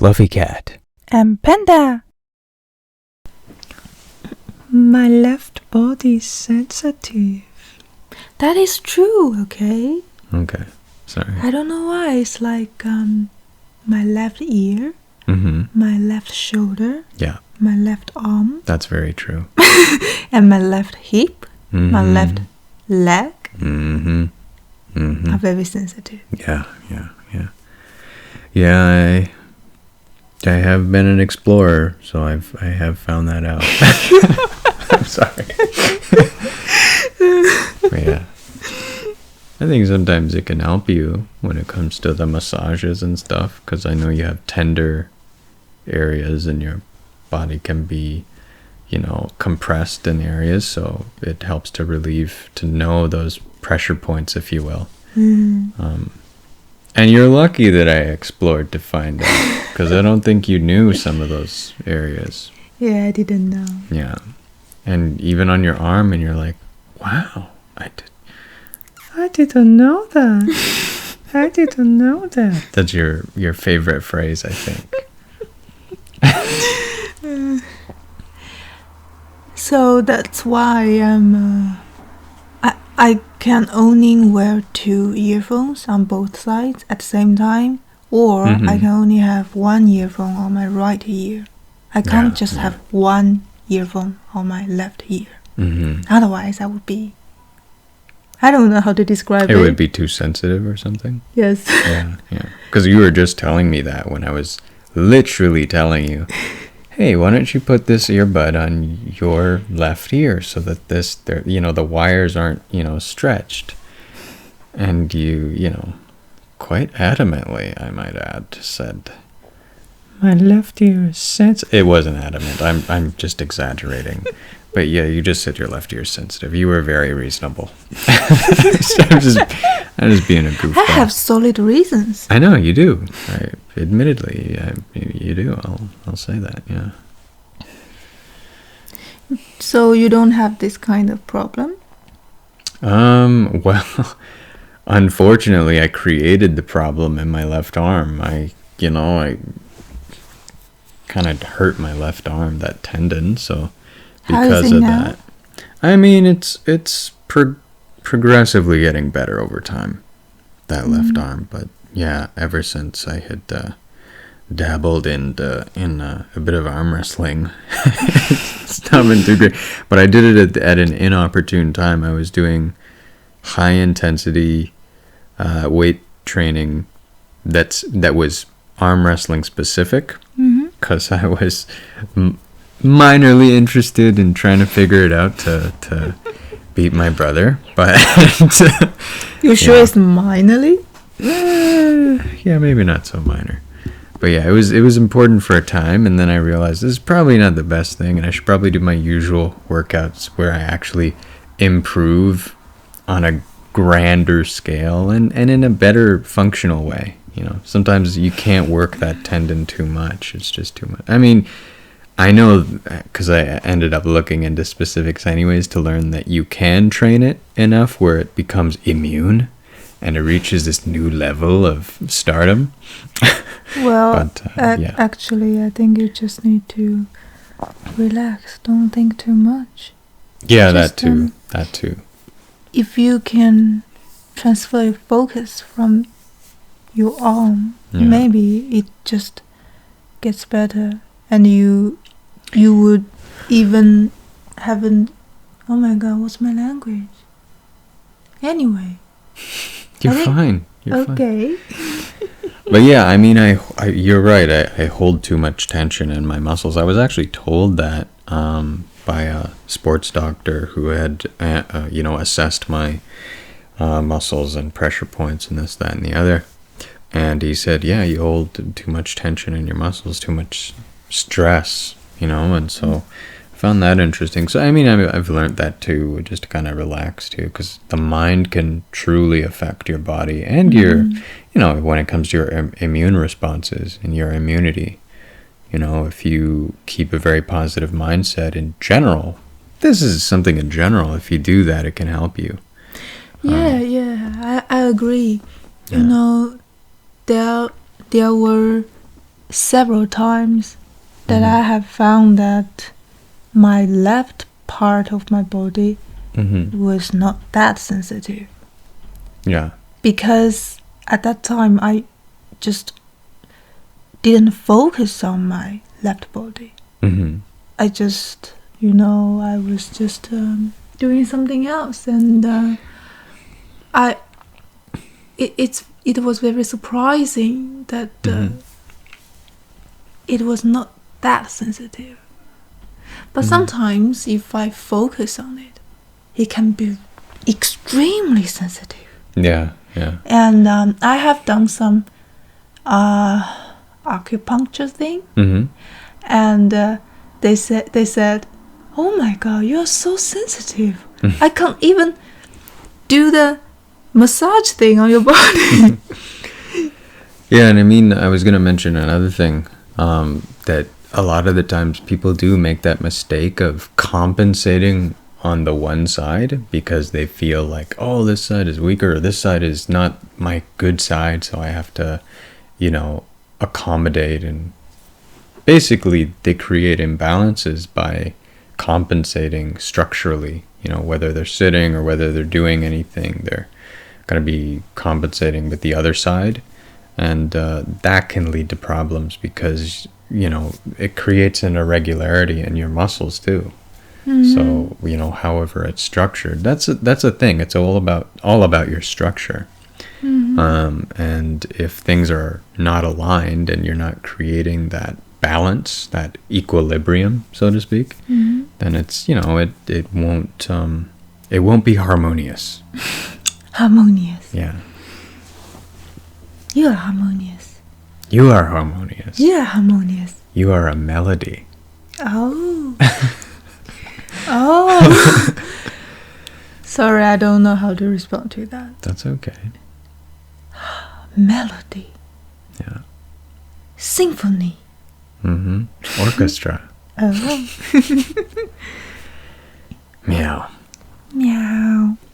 Fluffy Cat. And Panda. My left body is sensitive. That is true, okay? Okay, sorry. I don't know why. It's like my left ear, my left shoulder, Yeah, my left arm, that's very true. and my left hip, my left leg are very sensitive. Yeah. Yeah, I have been an explorer, so I have found that out. I'm sorry. But yeah. I think sometimes it can help you when it comes to the massages and stuff, because I know you have tender areas and your body can be, compressed in areas, so it helps to relieve, to know those pressure points, if you will. And you're lucky that I explored to find out, because I don't think you knew some of those areas. Yeah, I didn't know. Yeah. And even on your arm, and you're like, wow, I didn't know that. I didn't know that. That's your favorite phrase, I think. So that's why I can only wear 2 earphones on both sides at the same time, or I can only have 1 earphone on my right ear. I can't just have 1 earphone on my left ear. Otherwise, I would be... I don't know how to describe it. It would be too sensitive or something? Yes. Yeah. Because you were just telling me that when I was literally telling you, hey, why don't you put this earbud on your left ear so that the wires aren't, stretched. And you, quite adamantly, I might add, said, my left ear is sensitive. It wasn't adamant. I'm just exaggerating. But yeah, you just said your left ear is sensitive. You were very reasonable. I'm just being a goofball. I have solid reasons. I know you do. Admittedly, you do. I'll say that. Yeah. So you don't have this kind of problem? Well, unfortunately, I created the problem in my left arm. I kind of hurt my left arm, that tendon, so because of that. I mean, it's progressively getting better over time, that left arm, but yeah, ever since I had dabbled in a bit of arm wrestling, it's not been too great. But I did it at an inopportune time. I was doing high intensity weight training that was arm wrestling specific, because I was minorly interested in trying to figure it out to beat my brother. But you sure it's minorly? Yeah, maybe not so minor. But yeah, it was important for a time, and then I realized this is probably not the best thing, and I should probably do my usual workouts where I actually improve on a grander scale and in a better functional way. Sometimes you can't work that tendon too much. It's just too much. I mean, I know, because I ended up looking into specifics anyways, to learn that you can train it enough where it becomes immune and it reaches this new level of stardom. Well, actually, I think you just need to relax. Don't think too much. Yeah, that too. If you can transfer your focus from your arm, maybe it just gets better, and you would even haven't... Oh my god, what's my language? Anyway. You're fine. Okay. But yeah, I mean, you're right. I hold too much tension in my muscles. I was actually told that by a sports doctor who had, assessed my muscles and pressure points and this, that, and the other. And he said, yeah, you hold too much tension in your muscles, too much stress, and so I found that interesting. So, I mean, I've learned that too, just to kind of relax too, because the mind can truly affect your body and your, when it comes to your immune responses and your immunity. If you keep a very positive mindset in general, this is something in general, if you do that, it can help you. I agree. There were several times that I have found that my left part of my body was not that sensitive. Yeah. Because at that time I just didn't focus on my left body. I just, I was just doing something else, and it was very surprising that it was not that sensitive. But sometimes if I focus on it, it can be extremely sensitive. Yeah, yeah. And I have done some acupuncture thing, and they said, "Oh my God, you are so sensitive. I can't even do the massage thing on your body." Yeah, and I mean, I was gonna mention another thing, that a lot of the times people do make that mistake of compensating on the one side because they feel like, oh, this side is weaker, or this side is not my good side, so I have to, accommodate, and basically they create imbalances by compensating structurally. Whether they're sitting or whether they're doing anything, they're going to be compensating with the other side, and that can lead to problems because it creates an irregularity in your muscles too. So however it's structured, that's a thing. It's all about your structure. And if things are not aligned and you're not creating that balance, that equilibrium, so to speak, then it's it won't be harmonious. Harmonious. Yeah. You are harmonious. You are harmonious. You are harmonious. You are a melody. Oh. Oh. Sorry, I don't know how to respond to that. That's okay. Melody. Yeah. Symphony. Orchestra. Oh. Meow.